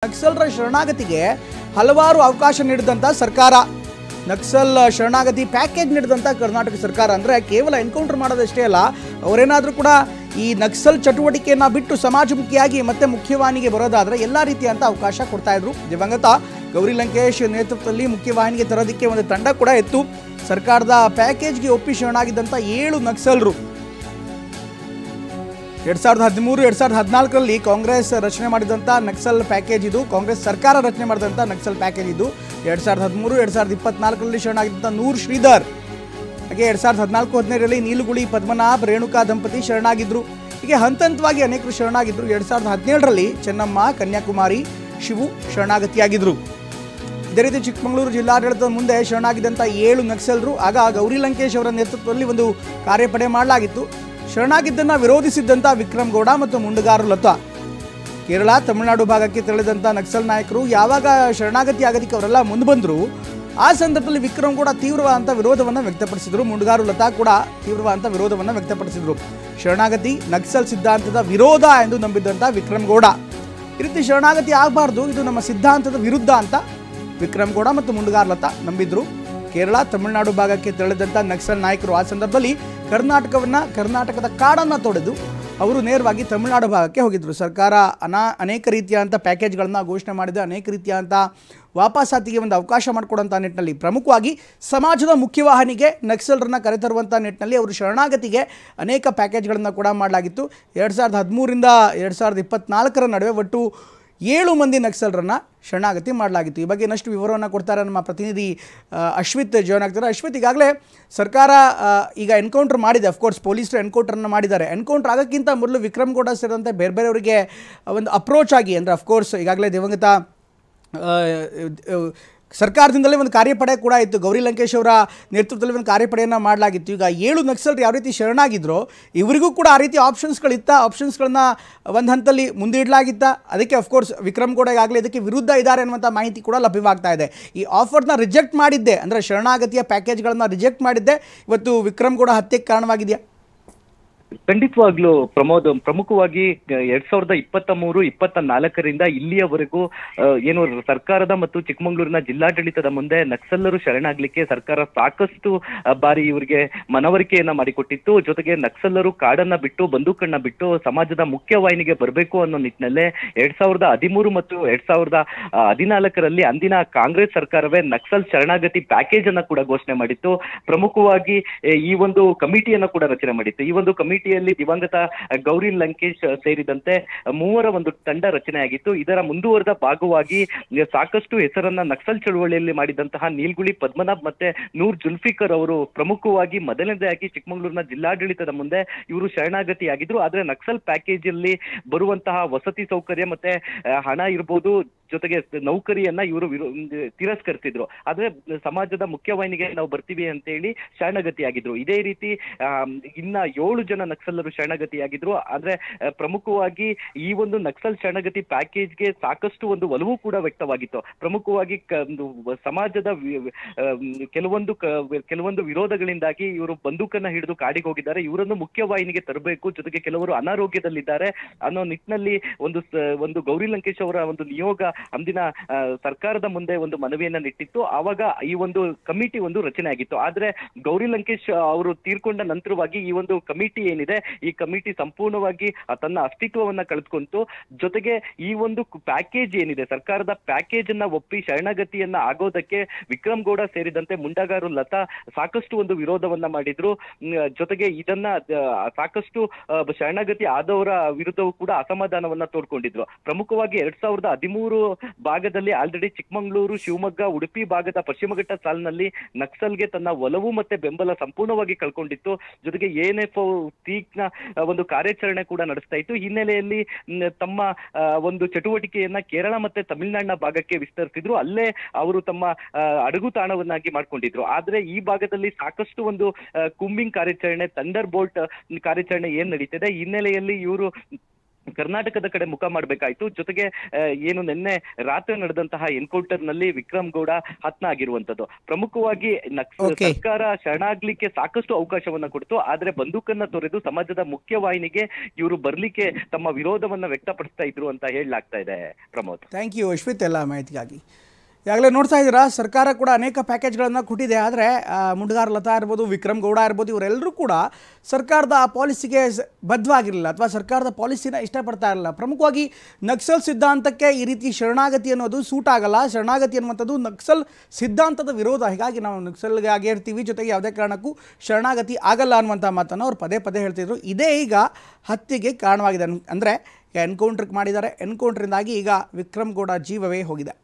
ನಕ್ಸಲರ ಶರಣಾಗತಿಗೆ ಹಲವಾರು ಅವಕಾಶ ನೀಡಿದಂತ ಸರ್ಕಾರ, ನಕ್ಸಲ್ ಶರಣಾಗತಿ ಪ್ಯಾಕೇಜ್ ನೀಡಿದಂತ ಕರ್ನಾಟಕ ಸರ್ಕಾರ. ಅಂದ್ರೆ ಕೇವಲ ಎನ್ಕೌಂಟರ್ ಮಾಡೋದಷ್ಟೇ ಅಲ್ಲ, ಅವರೇನಾದರೂ ಕೂಡ ಈ ನಕ್ಸಲ್ ಚಟುವಟಿಕೆಯನ್ನು ಬಿಟ್ಟು ಸಮಾಜಮುಖಿಯಾಗಿ ಮತ್ತೆ ಮುಖ್ಯವಾಹಿನಿಗೆ ಬರೋದಾದ್ರೆ ಎಲ್ಲ ರೀತಿಯಂತ ಅವಕಾಶ ಕೊಡ್ತಾ ಇದ್ರು. ದಿವಂಗತ ಗೌರಿ ಲಂಕೇಶ್ ನೇತೃತ್ವದಲ್ಲಿ ಮುಖ್ಯವಾಹಿನಿಗೆ ತರೋದಕ್ಕೆ ಒಂದು ತಂಡ ಕೂಡ ಇತ್ತು. ಸರ್ಕಾರದ ಪ್ಯಾಕೇಜ್ಗೆ ಒಪ್ಪಿ ಶರಣಾಗಿದ್ದಂಥ 7 ನಕ್ಸಲರು 2013-2014ರಲ್ಲಿ ಕಾಂಗ್ರೆಸ್ ರಚನೆ ಮಾಡಿದಂಥ ನಕ್ಸಲ್ ಪ್ಯಾಕೇಜ್ ಇದು. ಕಾಂಗ್ರೆಸ್ ಸರ್ಕಾರ ರಚನೆ ಮಾಡಿದಂಥ ನಕ್ಸಲ್ ಪ್ಯಾಕೇಜ್ ಇದು. 2013-2024ರಲ್ಲಿ ಶರಣಾಗಿದ್ದಂಥ ನೂರ್ ಶ್ರೀಧರ್, ಹಾಗೆ 2014-15ರಲ್ಲಿ ನೀಲುಗುಳಿ ಪದ್ಮನಾಭ್ ರೇಣುಕಾ ದಂಪತಿ ಶರಣಾಗಿದ್ದರು. ಹೀಗೆ ಹಂತವಾಗಿ ಅನೇಕರು ಶರಣಾಗಿದ್ದರು. 2017ರಲ್ಲಿ ಚೆನ್ನಮ್ಮ, ಕನ್ಯಾಕುಮಾರಿ, ಶಿವು ಶರಣಾಗತಿಯಾಗಿದ್ದರು. ಇದೇ ರೀತಿ ಚಿಕ್ಕಮಗಳೂರು ಜಿಲ್ಲಾಡಳಿತದ ಮುಂದೆ ಶರಣಾಗಿದ್ದಂಥ 7 ನಕ್ಸಲರು ಆಗ ಗೌರಿ ಲಂಕೇಶ್ ಅವರ ನೇತೃತ್ವದಲ್ಲಿ ಒಂದು ಕಾರ್ಯಪಡೆ ಮಾಡಲಾಗಿತ್ತು. ಶರಣಾಗಿದ್ದನ್ನು ವಿರೋಧಿಸಿದ್ದಂಥ ವಿಕ್ರಮ್ ಗೌಡ ಮತ್ತು ಮುಂಡಗಾರು ಲತಾ, ಕೇರಳ ತಮಿಳುನಾಡು ಭಾಗಕ್ಕೆ ತೆರಳಿದಂಥ ನಕ್ಸಲ್ ನಾಯಕರು ಯಾವಾಗ ಶರಣಾಗತಿ ಆಗೋದಕ್ಕೆ ಅವರೆಲ್ಲ ಮುಂದೆ ಬಂದರು, ಆ ಸಂದರ್ಭದಲ್ಲಿ ವಿಕ್ರಮ್ ಗೌಡ ತೀವ್ರವಾದಂಥ ವಿರೋಧವನ್ನು ವ್ಯಕ್ತಪಡಿಸಿದರು. ಮುಂಡಗಾರು ಲತಾ ಕೂಡ ತೀವ್ರವಾದಂಥ ವಿರೋಧವನ್ನು ವ್ಯಕ್ತಪಡಿಸಿದರು. ಶರಣಾಗತಿ ನಕ್ಸಲ್ ಸಿದ್ಧಾಂತದ ವಿರೋಧ ಎಂದು ನಂಬಿದ್ದಂಥ ವಿಕ್ರಮ್ ಗೌಡ, ಈ ರೀತಿ ಶರಣಾಗತಿ ಆಗಬಾರ್ದು, ಇದು ನಮ್ಮ ಸಿದ್ಧಾಂತದ ವಿರುದ್ಧ ಅಂತ ವಿಕ್ರಮ್ ಗೌಡ ಮತ್ತು ಮುಂಡಗಾರು ಲತಾ ನಂಬಿದ್ರು. ಕೇರಳ ತಮಿಳುನಾಡು ಭಾಗಕ್ಕೆ ತೆರಳಿದಂಥ ನಕ್ಸಲ್ ನಾಯಕರು ಆ ಸಂದರ್ಭದಲ್ಲಿ ಕರ್ನಾಟಕದ ಕಾಡನ್ನು ತೊಡೆದು ಅವರು ನೇರವಾಗಿ ತಮಿಳುನಾಡು ಭಾಗಕ್ಕೆ ಹೋಗಿದ್ದರು. ಸರ್ಕಾರ ಅನೇಕ ರೀತಿಯಾದಂಥ ಪ್ಯಾಕೇಜ್ಗಳನ್ನು ಘೋಷಣೆ ಮಾಡಿದೆ. ಅನೇಕ ರೀತಿಯಾದಂಥ ವಾಪಸಾತಿಗೆ ಒಂದು ಅವಕಾಶ ಮಾಡಿಕೊಡುವಂಥ ನಿಟ್ಟಿನಲ್ಲಿ, ಪ್ರಮುಖವಾಗಿ ಸಮಾಜದ ಮುಖ್ಯವಾಹಿನಿಗೆ ನಕ್ಸಲರನ್ನ ಕರೆತರುವಂಥ ನಿಟ್ಟಿನಲ್ಲಿ ಅವರು ಶರಣಾಗತಿಗೆ ಅನೇಕ ಪ್ಯಾಕೇಜ್ಗಳನ್ನು ಕೂಡ ಮಾಡಲಾಗಿತ್ತು. 2013ರಿಂದ 2024 ನಡುವೆ ಒಟ್ಟು 7 ಮಂದಿ ನಕ್ಸಲರನ್ನ ಶರಣಾಗತಿ ಮಾಡಲಾಗಿತ್ತು. ಈ ಬಗ್ಗೆ ಇನ್ನಷ್ಟು ವಿವರವನ್ನು ಕೊಡ್ತಾರೆ ನಮ್ಮ ಪ್ರತಿನಿಧಿ ಅಶ್ವಿತ್ ಜಾಯ್ನ್ ಆಗ್ತಾರೆ. ಅಶ್ವಿತ್, ಈಗಾಗಲೇ ಸರ್ಕಾರ ಈಗ ಎನ್ಕೌಂಟರ್ ಮಾಡಿದೆ, ಅಫ್ಕೋರ್ಸ್ ಪೊಲೀಸರು ಎನ್ಕೌಂಟರನ್ನು ಮಾಡಿದ್ದಾರೆ. ಎನ್ಕೌಂಟರ್ ಆಗೋಕ್ಕಿಂತ ಮೊದಲು ವಿಕ್ರಮ್ ಗೌಡ ಸೇರಿದಂತೆ ಬೇರೆಯವರಿಗೆ ಒಂದು ಅಪ್ರೋಚ್ ಆಗಿ, ಅಂದರೆ ಅಫ್ಕೋರ್ಸ್ ಈಗಾಗಲೇ ದಿವಂಗತ ಸರ್ಕಾರದಿಂದಲೇ ಒಂದು ಕಾರ್ಯಪಡೆ ಕೂಡ ಇತ್ತು. ಗೌರಿ ಲಂಕೇಶ್ ಅವರ ನೇತೃತ್ವದಲ್ಲಿ ಒಂದು ಕಾರ್ಯಪಡೆಯನ್ನು ಮಾಡಲಾಗಿತ್ತು. ಈಗ 7 ನಕ್ಸಲರು ಯಾವ ರೀತಿ ಶರಣಾಗಿದ್ರೋ ಇವರಿಗೂ ಕೂಡ ಆ ರೀತಿ ಆಪ್ಷನ್ಸ್ಗಳಿತ್ತ, ಆಪ್ಷನ್ಸ್ಗಳನ್ನ ಒಂದು ಹಂತದಲ್ಲಿ ಮುಂದಿಡಲಾಗಿತ್ತ. ಅದಕ್ಕೆ ಅಫ್ಕೋರ್ಸ್ ವಿಕ್ರಮ್ ಗೌಡ ಈಗಾಗಲೇ ಇದಕ್ಕೆ ವಿರುದ್ಧ ಇದ್ದಾರೆ ಅನ್ನುವಂಥ ಮಾಹಿತಿ ಕೂಡ ಲಭ್ಯವಾಗ್ತಾ ಇದೆ. ಈ ಆಫರ್ನ ರಿಜೆಕ್ಟ್ ಮಾಡಿದ್ದೆ, ಅಂದರೆ ಶರಣಾಗತಿಯ ಪ್ಯಾಕೇಜ್ಗಳನ್ನು ರಿಜೆಕ್ಟ್ ಮಾಡಿದ್ದೆ ಇವತ್ತು ವಿಕ್ರಮ್ ಗೌಡ ಹತ್ಯೆಗೆ ಕಾರಣವಾಗಿದೆಯಾ? ಖಂಡಿತವಾಗ್ಲೂ ಪ್ರಮೋದ್, ಪ್ರಮುಖವಾಗಿ 2023-24ರಿಂದ ಇಲ್ಲಿಯವರೆಗೂ ಏನು ಸರ್ಕಾರದ ಮತ್ತು ಚಿಕ್ಕಮಗಳೂರಿನ ಜಿಲ್ಲಾಡಳಿತದ ಮುಂದೆ ನಕ್ಸಲರು ಶರಣಾಗ್ಲಿಕ್ಕೆ ಸರ್ಕಾರ ಸಾಕಷ್ಟು ಬಾರಿ ಇವರಿಗೆ ಮನವರಿಕೆಯನ್ನ ಮಾಡಿಕೊಟ್ಟಿತ್ತು. ಜೊತೆಗೆ ನಕ್ಸಲರು ಕಾಡನ್ನ ಬಿಟ್ಟು, ಬಂದೂಕನ್ನ ಬಿಟ್ಟು ಸಮಾಜದ ಮುಖ್ಯವಾಹಿನಿಗೆ ಬರಬೇಕು ಅನ್ನೋ ನಿಟ್ಟಿನಲ್ಲೇ 2013 ಮತ್ತು 2014ರಲ್ಲಿ ಅಂದಿನ ಕಾಂಗ್ರೆಸ್ ಸರ್ಕಾರವೇ ನಕ್ಸಲ್ ಶರಣಾಗತಿ ಪ್ಯಾಕೇಜ್ ಅನ್ನ ಕೂಡ ಘೋಷಣೆ ಮಾಡಿತ್ತು. ಪ್ರಮುಖವಾಗಿ ಈ ಒಂದು ಕಮಿಟಿಯನ್ನ ಕೂಡ ರಚನೆ ಮಾಡಿತ್ತು. ಈ ಒಂದು ಕಮಿಟಿಯಲ್ಲಿ ದಿವಂಗತ ಗೌರಿ ಲಂಕೇಶ್ ಸೇರಿದಂತೆ 3 ಒಂದು ತಂಡ ರಚನೆಯಾಗಿತ್ತು. ಇದರ ಮುಂದುವರೆದ ಭಾಗವಾಗಿ ಸಾಕಷ್ಟು ಹೆಸರನ್ನ ನಕ್ಸಲ್ ಚಳುವಳಿಯಲ್ಲಿ ಮಾಡಿದಂತಹ ನೀಲ್ಗುಳಿ ಪದ್ಮನಾಭ್ ಮತ್ತೆ ನೂರ್ ಜುಲ್ಫಿಕರ್ ಅವರು ಪ್ರಮುಖವಾಗಿ ಮೊದಲನೇದಾಗಿ ಚಿಕ್ಕಮಗಳೂರಿನ ಜಿಲ್ಲಾಡಳಿತದ ಮುಂದೆ ಇವರು ಶರಣಾಗತಿಯಾಗಿದ್ರು. ಆದ್ರೆ ನಕ್ಸಲ್ ಪ್ಯಾಕೇಜ್ ಅಲ್ಲಿ ಬರುವಂತಹ ವಸತಿ ಸೌಕರ್ಯ ಮತ್ತೆ ಹಣ ಇರ್ಬೋದು, ಜೊತೆಗೆ ನೌಕರಿಯನ್ನ ಇವರು ತಿರಸ್ಕರಿಸಿದ್ರು. ಆದ್ರೆ ಸಮಾಜದ ಮುಖ್ಯವಾಹಿನಿಗೆ ನಾವು ಬರ್ತೀವಿ ಅಂತ ಹೇಳಿ ಶರಣಾಗತಿಯಾಗಿದ್ರು. ಇದೇ ರೀತಿ ಇನ್ನ 7 ಜನ ನಕ್ಸಲರು ಶರಣಾಗತಿಯಾಗಿದ್ರು. ಆದ್ರೆ ಪ್ರಮುಖವಾಗಿ ಈ ಒಂದು ನಕ್ಸಲ್ ಶರಣಾಗತಿ ಪ್ಯಾಕೇಜ್ಗೆ ಸಾಕಷ್ಟು ಒಂದು ಒಲವು ಕೂಡ ವ್ಯಕ್ತವಾಗಿತ್ತು. ಪ್ರಮುಖವಾಗಿ ಸಮಾಜದ ಕೆಲವೊಂದು ವಿರೋಧಗಳಿಂದಾಗಿ ಇವರು ಬಂದೂಕನ್ನ ಹಿಡಿದು ಕಾಡಿಗೆ ಹೋಗಿದ್ದಾರೆ. ಇವರನ್ನು ಮುಖ್ಯವಾಹಿನಿಗೆ ತರಬೇಕು, ಜೊತೆಗೆ ಕೆಲವರು ಅನಾರೋಗ್ಯದಲ್ಲಿದ್ದಾರೆ ಅನ್ನೋ ನಿಟ್ಟಿನಲ್ಲಿ ಒಂದು ಗೌರಿ ಲಂಕೇಶ್ ಅವರ ಒಂದು ನಿಯೋಗ ಅಂದಿನ ಸರ್ಕಾರದ ಮುಂದೆ ಒಂದು ಮನವಿಯನ್ನ ಇಟ್ಟಿತ್ತು. ಆವಾಗ ಈ ಒಂದು ಕಮಿಟಿ ಒಂದು ರಚನೆ ಆಗಿತ್ತು. ಆದ್ರೆ ಗೌರಿ ಲಂಕೇಶ್ ಅವರು ತೀರ್ಕೊಂಡ ನಂತರವಾಗಿ ಈ ಒಂದು ಕಮಿಟಿ ಏನಿದೆ, ಈ ಕಮಿಟಿ ಸಂಪೂರ್ಣವಾಗಿ ತನ್ನ ಅಸ್ತಿತ್ವವನ್ನ ಕಳೆದುಕೊಂತು. ಜೊತೆಗೆ ಈ ಒಂದು ಪ್ಯಾಕೇಜ್ ಏನಿದೆ, ಸರ್ಕಾರದ ಪ್ಯಾಕೇಜ್ ಅನ್ನ ಒಪ್ಪಿ ಶರಣಾಗತಿಯನ್ನ ಆಗೋದಕ್ಕೆ ವಿಕ್ರಮ್ ಗೌಡ ಸೇರಿದಂತೆ ಮುಂಡಗಾರು ಲತಾ ಸಾಕಷ್ಟು ಒಂದು ವಿರೋಧವನ್ನ ಮಾಡಿದ್ರು. ಜೊತೆಗೆ ಇದನ್ನ ಸಾಕಷ್ಟು ಶರಣಾಗತಿ ಆದವರ ವಿರುದ್ಧವೂ ಕೂಡ ಅಸಮಾಧಾನವನ್ನ ತೋಡ್ಕೊಂಡಿದ್ರು. ಪ್ರಮುಖವಾಗಿ 2013 ಭಾಗದಲ್ಲಿ ಆಲ್ರೆಡಿ ಚಿಕ್ಕಮಗಳೂರು, ಶಿವಮೊಗ್ಗ, ಉಡುಪಿ ಭಾಗದ ಪಶ್ಚಿಮ ಘಟ್ಟ ಸಾಲಿನಲ್ಲಿ ನಕ್ಸಲ್ಗೆ ತನ್ನ ಒಲವು ಮತ್ತೆ ಬೆಂಬಲ ಸಂಪೂರ್ಣವಾಗಿ ಕಳ್ಕೊಂಡಿತ್ತು. ಜೊತೆಗೆ ANF ತೀಕ್ಷ್ಣ ಒಂದು ಕಾರ್ಯಾಚರಣೆ ಕೂಡ ನಡೆಸ್ತಾ ಇತ್ತು. ಹಿನ್ನೆಲೆಯಲ್ಲಿ ತಮ್ಮ ಒಂದು ಚಟುವಟಿಕೆಯನ್ನ ಕೇರಳ ಮತ್ತೆ ತಮಿಳುನಾಡಿನ ಭಾಗಕ್ಕೆ ವಿಸ್ತರಿಸಿದ್ರು. ಅಲ್ಲೇ ಅವರು ತಮ್ಮ ಅಡಗು ತಾಣವನ್ನಾಗಿ ಮಾಡ್ಕೊಂಡಿದ್ರು. ಆದ್ರೆ ಈ ಭಾಗದಲ್ಲಿ ಸಾಕಷ್ಟು ಒಂದು ಕೂಂಬಿಂಗ್ ಕಾರ್ಯಾಚರಣೆ, ಥಂಡರ್ ಬೋಲ್ಟ್ ಕಾರ್ಯಾಚರಣೆ ಏನ್ ನಡೀತಿದೆ, ಹಿನ್ನೆಲೆಯಲ್ಲಿ ಇವರು ಕರ್ನಾಟಕದ ಕಡೆ ಮುಖ ಮಾಡಬೇಕಾಯ್ತು. ಜೊತೆಗೆ ಏನು ನಿನ್ನೆ ರಾತ್ರಿ ನಡೆದಂತಹ ಎನ್ಕೌಂಟರ್ ನಲ್ಲಿ ವಿಕ್ರಮ್ ಗೌಡ ಹತ್ನ ಆಗಿರುವಂತದ್ದು. ಪ್ರಮುಖವಾಗಿ ಸರ್ಕಾರ ಶರಣಾಗ್ಲಿಕ್ಕೆ ಸಾಕಷ್ಟು ಅವಕಾಶವನ್ನ ಕೊಡ್ತು, ಆದ್ರೆ ಬಂದೂಕನ್ನ ತೊರೆದು ಸಮಾಜದ ಮುಖ್ಯವಾಹಿನಿಗೆ ಇವರು ಬರ್ಲಿಕ್ಕೆ ತಮ್ಮ ವಿರೋಧವನ್ನ ವ್ಯಕ್ತಪಡಿಸ್ತಾ ಇದ್ರು ಅಂತ ಹೇಳಲಾಗ್ತಾ ಇದೆ. ಪ್ರಮೋದ್, ಥ್ಯಾಂಕ್ ಯು ಅಶ್ವಿತ್ ಎಲ್ಲ ಮಾಹಿತಿಗಾಗಿ. ಈಗಾಗಲೇ ನೋಡ್ತಾ ಇದ್ದೀರಾ, ಸರ್ಕಾರ ಕೂಡ ಅನೇಕ ಪ್ಯಾಕೇಜ್ಗಳನ್ನು ಕೊಟ್ಟಿದೆ. ಆದರೆ ಮುಂಡಗಾರ್ ಲತಾ ಇರ್ಬೋದು, ವಿಕ್ರಮ್ ಗೌಡ ಇರ್ಬೋದು, ಇವರೆಲ್ಲರೂ ಕೂಡ ಸರ್ಕಾರದ ಆ ಪಾಲಿಸಿಗೆ ಬದ್ಧವಾಗಿರಲಿಲ್ಲ ಅಥವಾ ಸರ್ಕಾರದ ಪಾಲಿಸಿನ ಇಷ್ಟಪಡ್ತಾ ಇರಲಿಲ್ಲ. ಪ್ರಮುಖವಾಗಿ ನಕ್ಸಲ್ ಸಿದ್ಧಾಂತಕ್ಕೆ ಈ ರೀತಿ ಶರಣಾಗತಿ ಅನ್ನೋದು ಸೂಟ್ ಆಗಲ್ಲ. ಶರಣಾಗತಿ ಅನ್ನುವಂಥದ್ದು ನಕ್ಸಲ್ ಸಿದ್ಧಾಂತದ ವಿರೋಧ. ಹೀಗಾಗಿ ನಾವು ನಕ್ಸಲ್ಗೆ ಆಗಿರ್ತೀವಿ, ಜೊತೆಗೆ ಯಾವುದೇ ಕಾರಣಕ್ಕೂ ಶರಣಾಗತಿ ಆಗಲ್ಲ ಅನ್ನುವಂಥ ಮಾತನ್ನು ಅವ್ರು ಪದೇ ಪದೇ ಹೇಳ್ತಿದ್ರು. ಇದೇ ಈಗ ಹತ್ಯೆಗೆ ಕಾರಣವಾಗಿದೆ. ಅಂದರೆ ಎನ್ಕೌಂಟ್ರಿಗೆ ಮಾಡಿದ್ದಾರೆ. ಎನ್ಕೌಂಟ್ರಿಂದಾಗಿ ಈಗ ವಿಕ್ರಮ್ ಗೌಡ ಜೀವವೇ ಹೋಗಿದೆ.